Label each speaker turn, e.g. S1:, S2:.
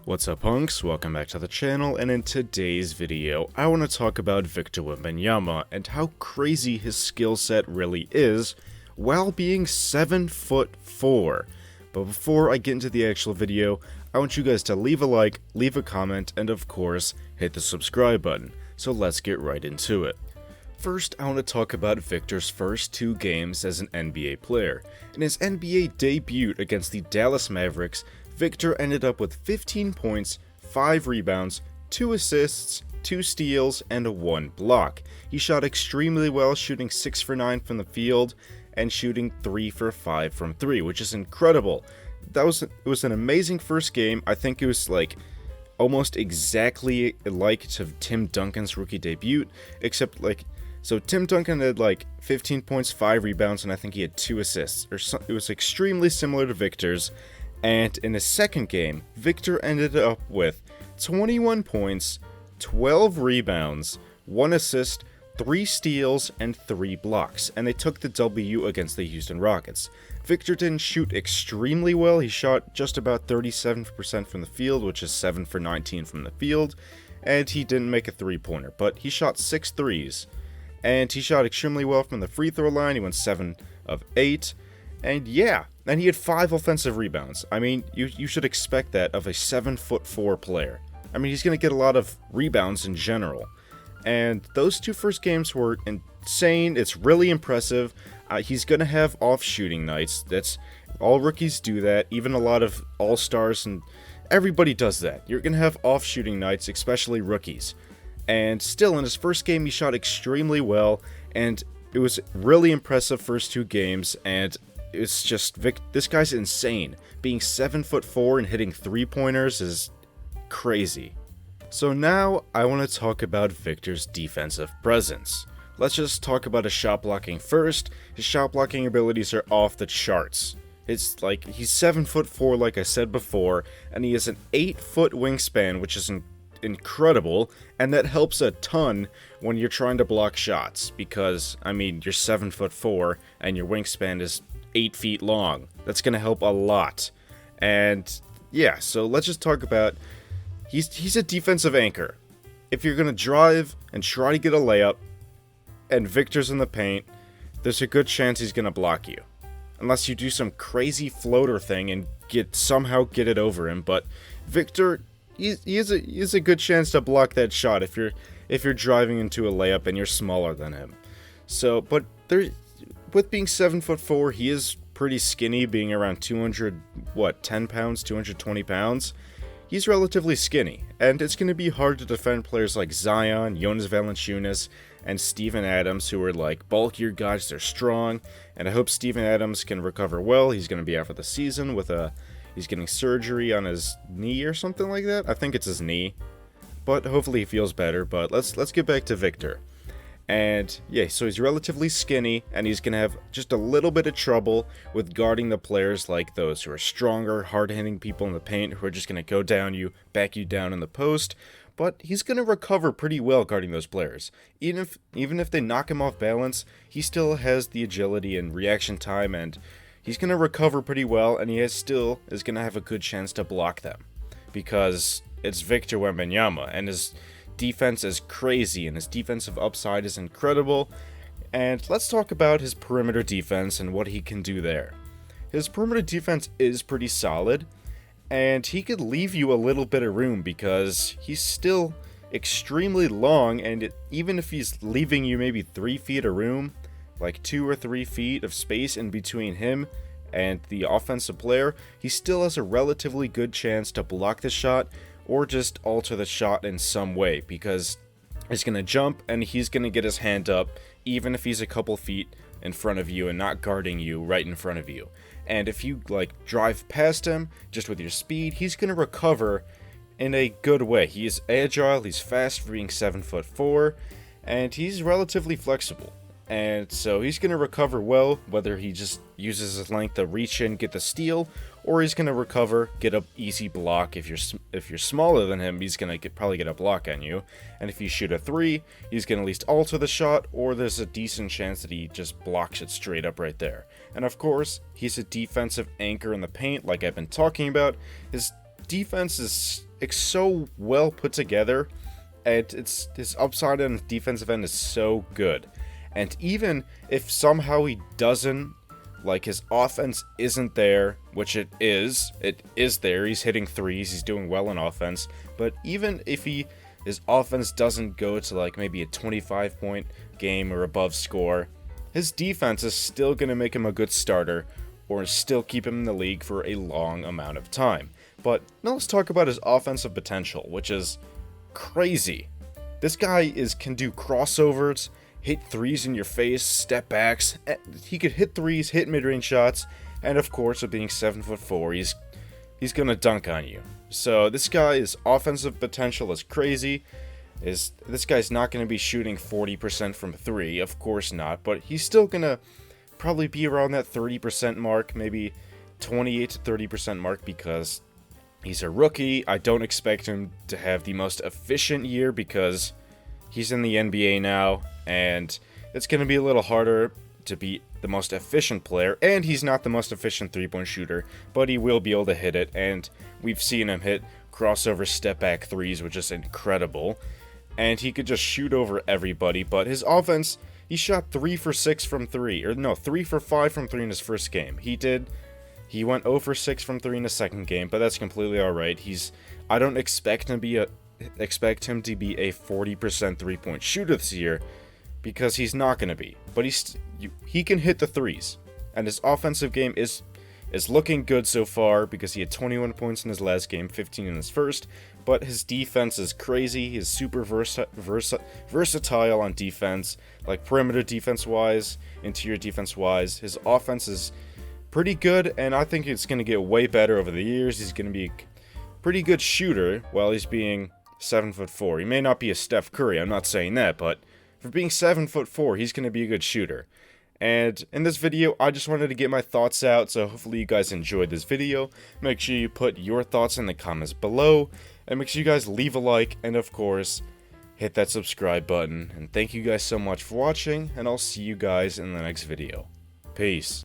S1: What's up, punks? Welcome back to the channel, and in today's video, I want to talk about Victor Wembanyama and how crazy his skill set really is while being 7'4". But before I get into the actual video, I want you guys to leave a like, leave a comment, and of course, hit the subscribe button. So let's get right into it. First, I want to talk about Victor's first two games as an NBA player. In his NBA debut against the Dallas Mavericks, Victor ended up with 15 points, 5 rebounds, 2 assists, 2 steals, and 1 block. He shot extremely well, shooting 6 for 9 from the field and shooting 3 for 5 from 3, which is incredible. It was an amazing first game. I think it was like almost exactly like to Tim Duncan's rookie debut, except so Tim Duncan had 15 points, 5 rebounds, and I think he had 2 assists. It was extremely similar to Victor's. And in his second game, Victor ended up with 21 points, 12 rebounds, 1 assist, 3 steals, and 3 blocks, and they took the W against the Houston Rockets. Victor didn't shoot extremely well. He shot just about 37% from the field, which is 7 for 19 from the field, and he didn't make a three-pointer, but he shot 6 threes, and he shot extremely well from the free throw line. He went 7 of 8, and yeah. And he had 5 offensive rebounds. I mean, you should expect that of a 7'4" player. I mean, he's going to get a lot of rebounds in general. And those two first games were insane. It's really impressive. He's going to have off shooting nights. That's all rookies do that. Even a lot of all-stars and everybody does that. You're going to have off shooting nights, especially rookies. And still, in his first game, he shot extremely well. And it was really impressive first 2 games. And it's just, this guy's insane. Being 7'4" and hitting 3-pointers is crazy. So now, I want to talk about Victor's defensive presence. Let's just talk about his shot blocking first. His shot blocking abilities are off the charts. It's like, he's 7'4", like I said before, and he has an 8-foot wingspan, which is incredible, and that helps a ton when you're trying to block shots, because, I mean, you're 7'4", and your wingspan is 8 feet long. That's going to help a lot. And yeah, so let's just talk about, he's a defensive anchor. If you're going to drive and try to get a layup and Victor's in the paint, there's a good chance he's going to block you. Unless you do some crazy floater thing and somehow get it over him. But Victor, he has a good chance to block that shot if you're driving into a layup and you're smaller than him. So, but with being 7'4", he is pretty skinny, being around 210 pounds, 220 pounds. He's relatively skinny, and it's going to be hard to defend players like Zion, Jonas Valanciunas, and Steven Adams, who are like bulkier guys. They're strong, and I hope Steven Adams can recover well. He's going to be out for the season he's getting surgery on his knee or something like that. I think it's his knee, but hopefully he feels better. But let's get back to Victor. And yeah, so he's relatively skinny, and he's going to have just a little bit of trouble with guarding the players like those who are stronger, hard-hitting people in the paint, who are just going to go down you, back you down in the post. But he's going to recover pretty well guarding those players. Even if they knock him off balance, he still has the agility and reaction time, and he's going to recover pretty well, and he still is going to have a good chance to block them. Because it's Victor Wembanyama, and his defense is crazy, and his defensive upside is incredible. And let's talk about his perimeter defense and what he can do there. His perimeter defense is pretty solid, and he could leave you a little bit of room because he's still extremely long, and even if he's leaving you maybe 3 feet of room, like 2 or 3 feet of space in between him and the offensive player, he still has a relatively good chance to block the shot or just alter the shot in some way, because he's going to jump and he's going to get his hand up even if he's a couple feet in front of you and not guarding you right in front of you. And if you drive past him just with your speed, he's going to recover in a good way. He is agile, he's fast for being 7'4", and he's relatively flexible. And so he's going to recover well, whether he just uses his length to reach in, get the steal, or he's going to recover, get an easy block. If you're smaller than him, he's going to probably get a block on you. And if you shoot a 3, he's going to at least alter the shot, or there's a decent chance that he just blocks it straight up right there. And of course, he's a defensive anchor in the paint, like I've been talking about. His defense is so well put together, and his upside on the defensive end is so good. And even if somehow he doesn't, like, his offense isn't there, which it is there, he's hitting threes, he's doing well in offense, but even if his offense doesn't go to, like, maybe a 25-point game or above score, his defense is still going to make him a good starter, or still keep him in the league for a long amount of time. But now let's talk about his offensive potential, which is crazy. This guy can do crossovers, hit threes in your face, step backs. He could hit threes, hit mid-range shots, and of course, with being 7'4", he's gonna dunk on you. So this guy's offensive potential is crazy. This guy's not gonna be shooting 40% from three, of course not, but he's still gonna probably be around that 30% mark, maybe 28 to 30% mark, because he's a rookie. I don't expect him to have the most efficient year because he's in the NBA now, and it's going to be a little harder to be the most efficient player, and he's not the most efficient three-point shooter, but he will be able to hit it, and we've seen him hit crossover step-back threes, which is incredible, and he could just shoot over everybody. But his offense, he shot 3 for 6 from 3, or no, 3 for 5 from 3 in his first game. He went 0 for 6 from 3 in the second game, but that's completely alright. I don't expect him to be a 40% three-point shooter this year, because he's not going to be. But he can hit the threes, and his offensive game is looking good so far, because he had 21 points in his last game, 15 in his first. But his defense is crazy. He's super versatile on defense, like perimeter defense-wise, interior defense-wise. His offense is pretty good, and I think it's going to get way better over the years. He's going to be a pretty good shooter while he's being 7'4". He may not be a Steph Curry, I'm not saying that, but for being 7'4", he's going to be a good shooter. And in this video, I just wanted to get my thoughts out, so hopefully you guys enjoyed this video. Make sure you put your thoughts in the comments below, and make sure you guys leave a like, and of course, hit that subscribe button. And thank you guys so much for watching, and I'll see you guys in the next video. Peace.